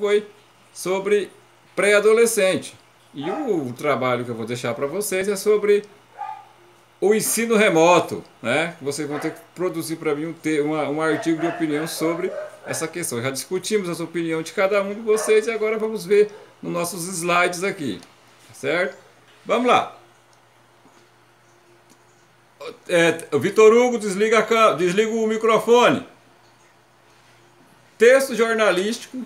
foi sobre pré-adolescente. E o trabalho que eu vou deixar para vocês é sobre o ensino remoto, né? Vocês vão ter que produzir para mim um artigo de opinião sobre essa questão. Já discutimos as opiniões de cada um de vocês e agora vamos ver nos nossos slides aqui, certo? Vamos lá. O Vitor Hugo, desliga o microfone. Texto jornalístico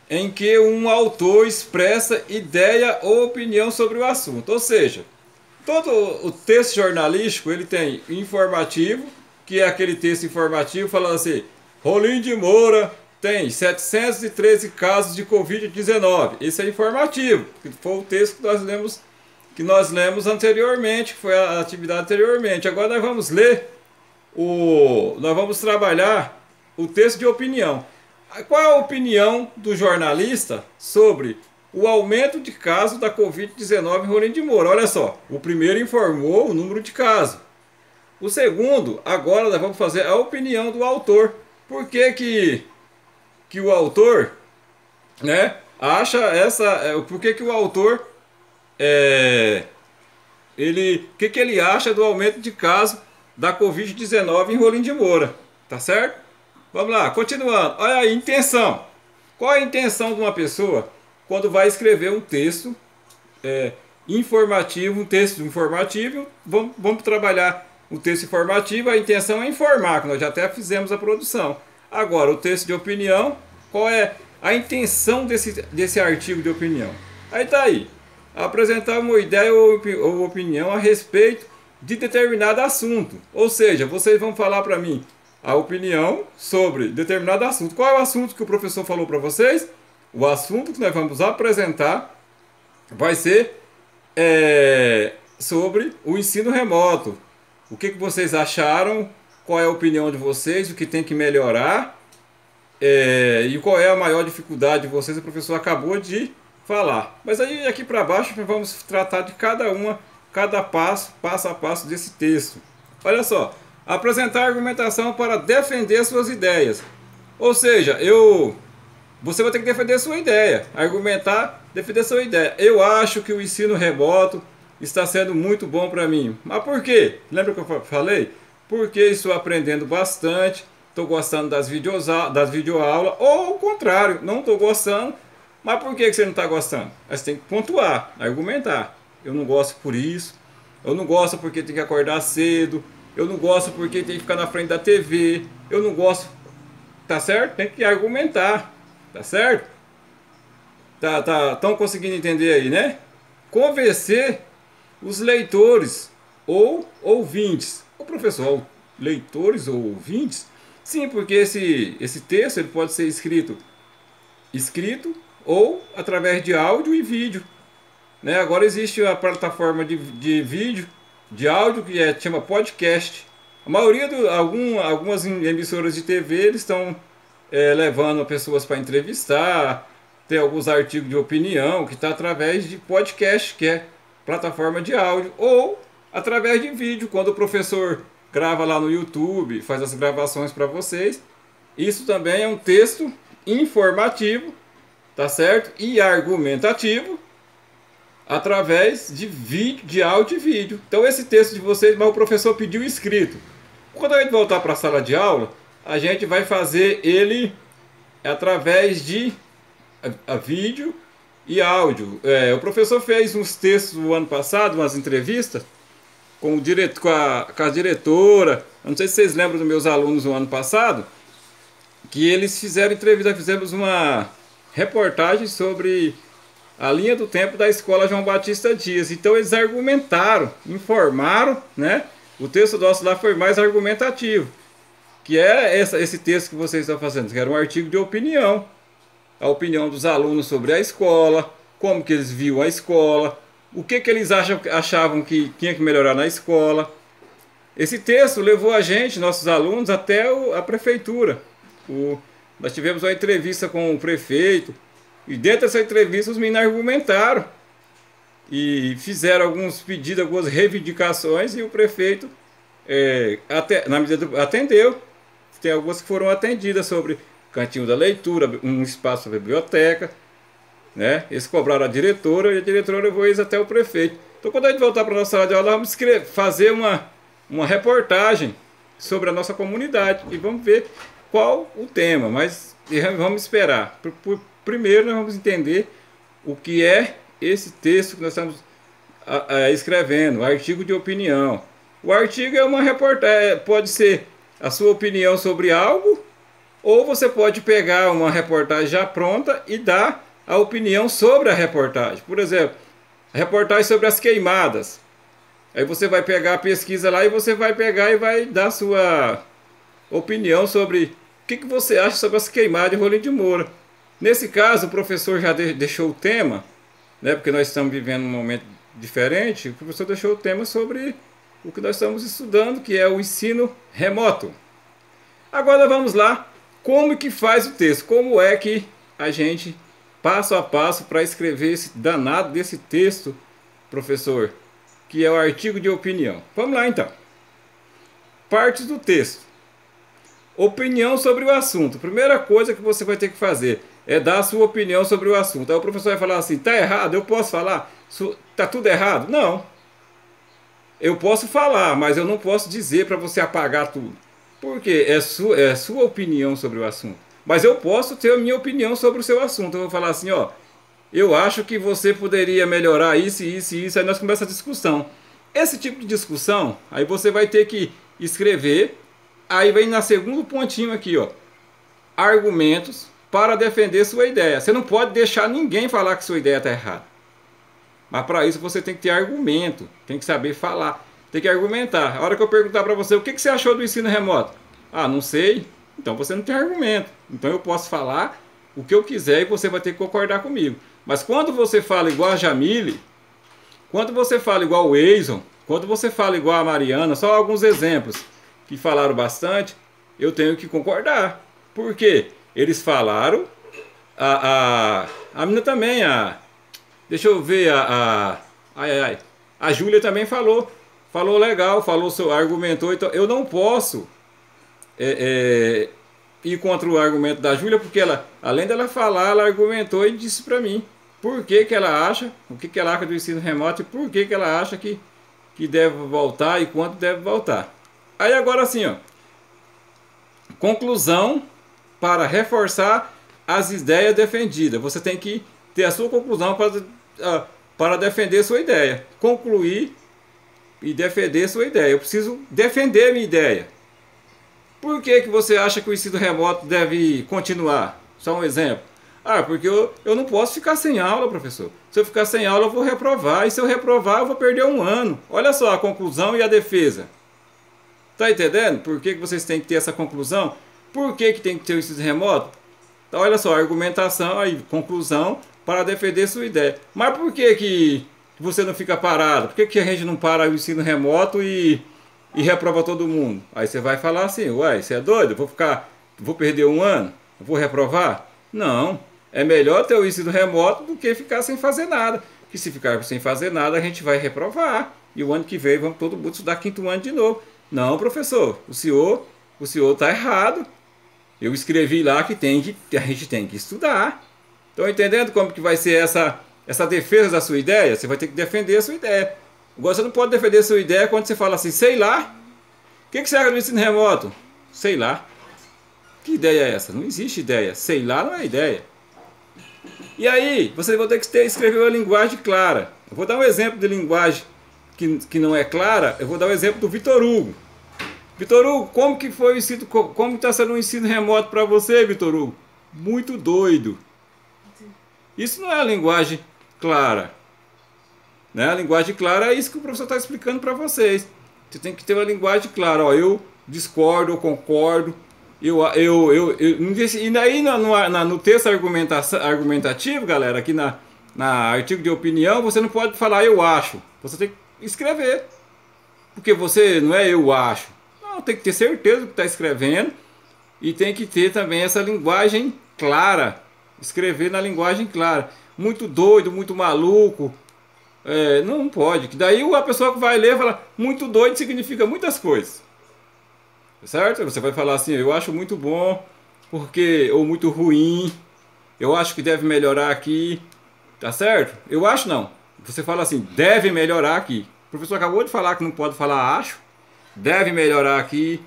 em que um autor expressa ideia ou opinião sobre o assunto. Ou seja, todo o texto jornalístico ele tem informativo, que é aquele texto informativo falando assim: Rolim de Moura tem 713 casos de Covid-19. Esse é informativo, que foi o texto que nós lemos anteriormente, que foi a atividade anteriormente. Agora nós vamos ler nós vamos trabalhar o texto de opinião. Qual é a opinião do jornalista sobre o aumento de casos da Covid-19 em Rolim de Moura? Olha só, o primeiro informou o número de casos. O segundo, agora nós vamos fazer a opinião do autor. Por que o autor, né, acha por que o autor o que ele acha do aumento de casos da Covid-19 em Rolim de Moura, tá certo? Vamos lá, continuando. Olha a intenção. Qual é a intenção de uma pessoa quando vai escrever um texto informativo, um texto informativo? Vamos trabalhar o texto informativo. A intenção é informar, que nós já até fizemos a produção. Agora, o texto de opinião, qual é a intenção desse artigo de opinião? Aí tá aí. Apresentar uma ideia ou opinião a respeito de determinado assunto. Ou seja, vocês vão falar para mim a opinião sobre determinado assunto. Qual é o assunto que o professor falou para vocês? O assunto que nós vamos apresentar vai ser sobre o ensino remoto. O que vocês acharam? Qual é a opinião de vocês? O que tem que melhorar? E qual é a maior dificuldade de vocês? O professor acabou de falar. Mas aí aqui para baixo nós vamos tratar de cada passo a passo desse texto. Olha só. Apresentar argumentação para defender suas ideias. Ou seja, você vai ter que defender sua ideia. Argumentar, defender sua ideia. Eu acho que o ensino remoto está sendo muito bom para mim. Mas por quê? Lembra que eu falei? Porque estou aprendendo bastante, estou gostando das videoaulas, ou ao contrário, não estou gostando. Mas por que você não está gostando? Você tem que pontuar, argumentar. Eu não gosto por isso, eu não gosto porque tem que acordar cedo, eu não gosto porque tem que ficar na frente da TV, eu não gosto, tá certo? Tem que argumentar, tá certo? Estão conseguindo entender aí, né? Convencer os leitores ou ouvintes. O professor, leitores ou ouvintes? Sim, porque esse texto ele pode ser escrito ou através de áudio e vídeo, né? Agora existe a plataforma de vídeo, de áudio, que chama podcast. A maioria algumas emissoras de TV eles estão levando pessoas para entrevistar. Tem alguns artigos de opinião que está através de podcast, que é plataforma de áudio, ou através de vídeo, quando o professor grava lá no YouTube, faz as gravações para vocês. Isso também é um texto informativo, tá certo? E argumentativo, através de vídeo, de áudio e vídeo. Então esse texto de vocês, mas o professor pediu escrito. Quando a gente voltar para a sala de aula, a gente vai fazer ele através de vídeo e áudio. O professor fez uns textos no ano passado, umas entrevistas com a diretora. Eu não sei se vocês lembram dos meus alunos no ano passado, que eles fizeram entrevista, fizemos uma reportagem sobre a linha do tempo da escola João Batista Dias. Então eles argumentaram, informaram, né? O texto nosso lá foi mais argumentativo, que é esse texto que vocês estão fazendo, que era um artigo de opinião. A opinião dos alunos sobre a escola, como que eles viam a escola, o que eles achavam que tinha que melhorar na escola. Esse texto levou a gente, nossos alunos, até a prefeitura. Nós tivemos uma entrevista com o prefeito, e dentro dessa entrevista os meninos argumentaram e fizeram alguns pedidos, algumas reivindicações, e o prefeito, na medida atendeu. Tem algumas que foram atendidas sobre cantinho da leitura, um espaço para biblioteca, né? Eles cobraram a diretora e a diretora levou eles até o prefeito. Então, quando a gente voltar para a nossa sala de aula, vamos fazer uma reportagem sobre a nossa comunidade e vamos ver qual o tema, mas vamos esperar. Primeiro, nós vamos entender o que é esse texto que nós estamos escrevendo, artigo de opinião. O artigo é uma reportagem, pode ser a sua opinião sobre algo, ou você pode pegar uma reportagem já pronta e dar a opinião sobre a reportagem. Por exemplo, a reportagem sobre as queimadas. Aí você vai pegar a pesquisa lá e você vai pegar e vai dar sua opinião sobre o que você acha sobre as queimadas de Rolim de Moura. Nesse caso, o professor já deixou o tema, né, porque nós estamos vivendo um momento diferente, o professor deixou o tema sobre o que nós estamos estudando, que é o ensino remoto. Agora vamos lá, como que faz o texto? Como é que a gente, passo a passo, para escrever esse danado desse texto, professor, que é o artigo de opinião? Vamos lá então. Partes do texto. Opinião sobre o assunto. Primeira coisa que você vai ter que fazer é dar a sua opinião sobre o assunto. Aí o professor vai falar assim, tá errado, eu posso falar? Tá tudo errado? Não. Eu posso falar, mas eu não posso dizer para você apagar tudo. Porque é sua opinião sobre o assunto. Mas eu posso ter a minha opinião sobre o seu assunto. Eu vou falar assim, ó, eu acho que você poderia melhorar isso, isso e isso. Aí nós começamos a discussão. Esse tipo de discussão, aí você vai ter que escrever. Aí vem na segundo pontinho aqui, ó, argumentos para defender sua ideia. Você não pode deixar ninguém falar que sua ideia está errada. Mas para isso você tem que ter argumento, tem que saber falar, tem que argumentar. A hora que eu perguntar para você, o que você achou do ensino remoto? Ah, não sei. Então você não tem argumento. Então eu posso falar o que eu quiser e você vai ter que concordar comigo. Mas quando você fala igual a Jamile, quando você fala igual o Eison, quando você fala igual a Mariana, só alguns exemplos que falaram bastante, eu tenho que concordar. Por quê? Eles falaram, a menina também, deixa eu ver, a Júlia também falou legal, argumentou, então eu não posso ir contra o argumento da Júlia, porque ela, além dela falar, ela argumentou e disse para mim por que ela acha, o que ela acha do ensino remoto e por que ela acha que deve voltar e quando deve voltar. Aí agora assim, ó, conclusão para reforçar as ideias defendidas. Você tem que ter a sua conclusão para defender sua ideia. Concluir e defender sua ideia. Eu preciso defender a minha ideia. Por que você acha que o ensino remoto deve continuar? Só um exemplo. Ah, porque eu não posso ficar sem aula, professor. Se eu ficar sem aula, eu vou reprovar. E se eu reprovar, eu vou perder um ano. Olha só a conclusão e a defesa. Tá entendendo? Por que vocês têm que ter essa conclusão? Por que tem que ter o ensino remoto? Então, olha só, argumentação aí, conclusão para defender sua ideia. Mas por que você não fica parado? Por que a gente não para o ensino remoto e reprova todo mundo? Aí você vai falar assim, uai, você é doido? Vou perder um ano? Vou reprovar? Não. É melhor ter o ensino remoto do que ficar sem fazer nada. Porque se ficar sem fazer nada, a gente vai reprovar. E o ano que vem vamos todo mundo estudar quinto ano de novo. Não, professor, o senhor está errado. Eu escrevi lá que a gente tem que estudar. Estão entendendo como que vai ser essa defesa da sua ideia? Você vai ter que defender a sua ideia. Agora você não pode defender a sua ideia quando você fala assim, sei lá. O que você acha do ensino remoto? Sei lá. Que ideia é essa? Não existe ideia. Sei lá não é ideia. E aí, você vai ter que escrever uma linguagem clara. Eu vou dar um exemplo de linguagem que não é clara. Eu vou dar o exemplo do Vitor Hugo. Vitor Hugo, como que foi o ensino, como está sendo um ensino remoto para você, Vitor Hugo? Muito doido. Isso não é a linguagem clara. Né? A linguagem clara é isso que o professor está explicando para vocês. Você tem que ter uma linguagem clara. Ó, eu discordo, eu concordo. E aí no texto argumentativo, galera, aqui na artigo de opinião, você não pode falar eu acho. Você tem que escrever. Porque você não é eu acho. Não, tem que ter certeza do que está escrevendo. E tem que ter também essa linguagem clara. Escrever na linguagem clara. Muito doido, muito maluco. Não pode. Daí a pessoa que vai ler fala, muito doido significa muitas coisas. Certo? Você vai falar assim, eu acho muito bom porque ou muito ruim, eu acho que deve melhorar aqui, tá certo? Eu acho não. Você fala assim, deve melhorar aqui. O professor acabou de falar que não pode falar acho, deve melhorar aqui,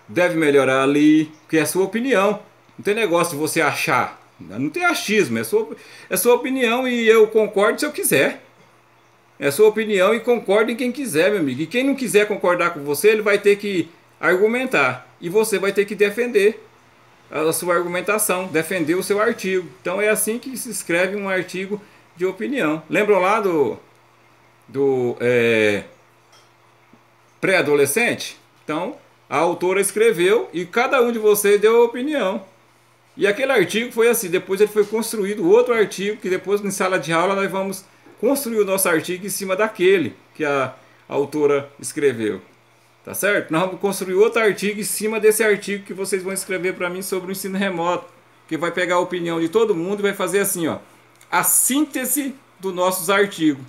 deve melhorar ali, porque é a sua opinião. Não tem negócio de você achar. Não tem achismo, é sua opinião e eu concordo se eu quiser. É sua opinião e concorda em quem quiser, meu amigo. E quem não quiser concordar com você, ele vai ter que argumentar. E você vai ter que defender a sua argumentação, defender o seu artigo. Então é assim que se escreve um artigo de opinião. Lembram lá do pré-adolescente? Então, a autora escreveu e cada um de vocês deu a opinião. E aquele artigo foi assim, depois ele foi construído outro artigo, que depois em sala de aula nós vamos construir o nosso artigo em cima daquele que a autora escreveu. Tá certo? Nós vamos construir outro artigo em cima desse artigo que vocês vão escrever para mim sobre o ensino remoto, que vai pegar a opinião de todo mundo e vai fazer assim, ó, a síntese dos nossos artigos.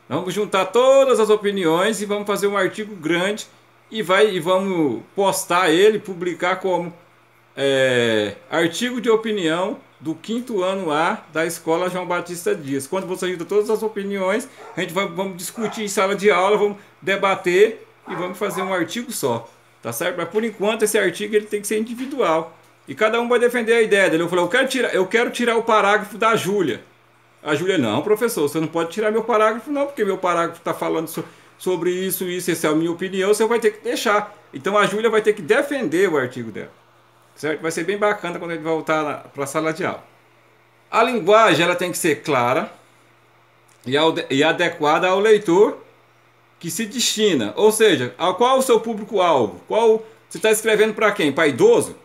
Vamos juntar todas as opiniões e vamos fazer um artigo grande e vamos postar ele, publicar como artigo de opinião do 5º ano A da Escola João Batista Dias. Quando você junta todas as opiniões, a gente vamos discutir em sala de aula, vamos debater e vamos fazer um artigo só, tá certo? Mas por enquanto esse artigo ele tem que ser individual e cada um vai defender a ideia dele. Eu falei, eu quero tirar o parágrafo da Júlia. A Júlia, não, professor, você não pode tirar meu parágrafo não, porque meu parágrafo está falando sobre isso, essa é a minha opinião, você vai ter que deixar. Então a Júlia vai ter que defender o artigo dela, certo? Vai ser bem bacana quando a gente voltar para a sala de aula. A linguagem ela tem que ser clara e adequada ao leitor que se destina, ou seja, qual é o seu público-alvo? Você está escrevendo para quem? Para idoso?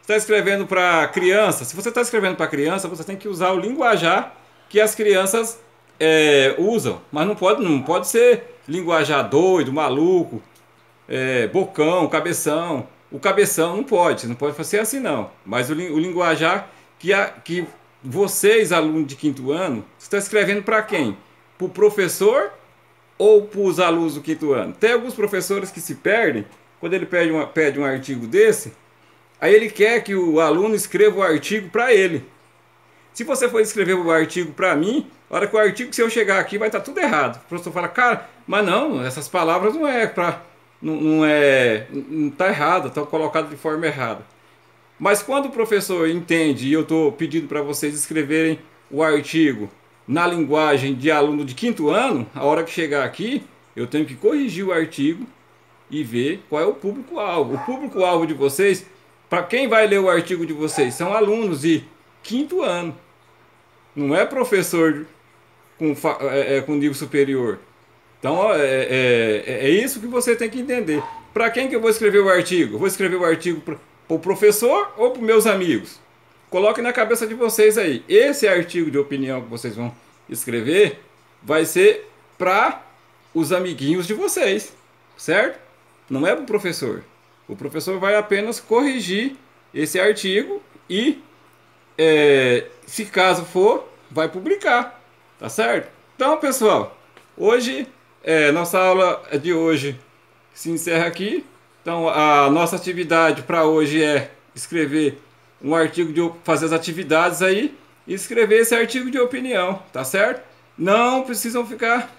Você está escrevendo para criança? Se você está escrevendo para criança, você tem que usar o linguajar que as crianças usam, mas não pode ser linguajar doido, maluco, bocão, cabeção. O cabeção não pode ser assim não, mas o linguajar que vocês, alunos de 5º ano, você está escrevendo para quem? Para o professor ou para os alunos do 5º ano? Tem alguns professores que se perdem, quando ele pede um artigo desse, aí ele quer que o aluno escreva o artigo para ele. Se você for escrever o artigo para mim, a hora que o artigo, se eu chegar aqui, vai estar tudo errado. O professor fala, cara, mas não, essas palavras não está errado, estão colocadas de forma errada. Mas quando o professor entende, e eu estou pedindo para vocês escreverem o artigo na linguagem de aluno de 5º ano, a hora que chegar aqui, eu tenho que corrigir o artigo e ver qual é o público-alvo. O público-alvo de vocês, para quem vai ler o artigo de vocês, são alunos de 5º ano. Não é professor com nível superior. Então é isso que você tem que entender. Para quem que eu vou escrever o artigo? Eu vou escrever o artigo para o professor ou para os meus amigos? Coloque na cabeça de vocês aí. Esse artigo de opinião que vocês vão escrever vai ser para os amiguinhos de vocês, certo? Não é para o professor. O professor vai apenas corrigir esse artigo e, se caso for, vai publicar, tá certo? Então, pessoal, hoje, nossa aula de hoje se encerra aqui. Então, a nossa atividade para hoje é escrever um artigo, fazer as atividades aí e escrever esse artigo de opinião, tá certo? Não precisam ficar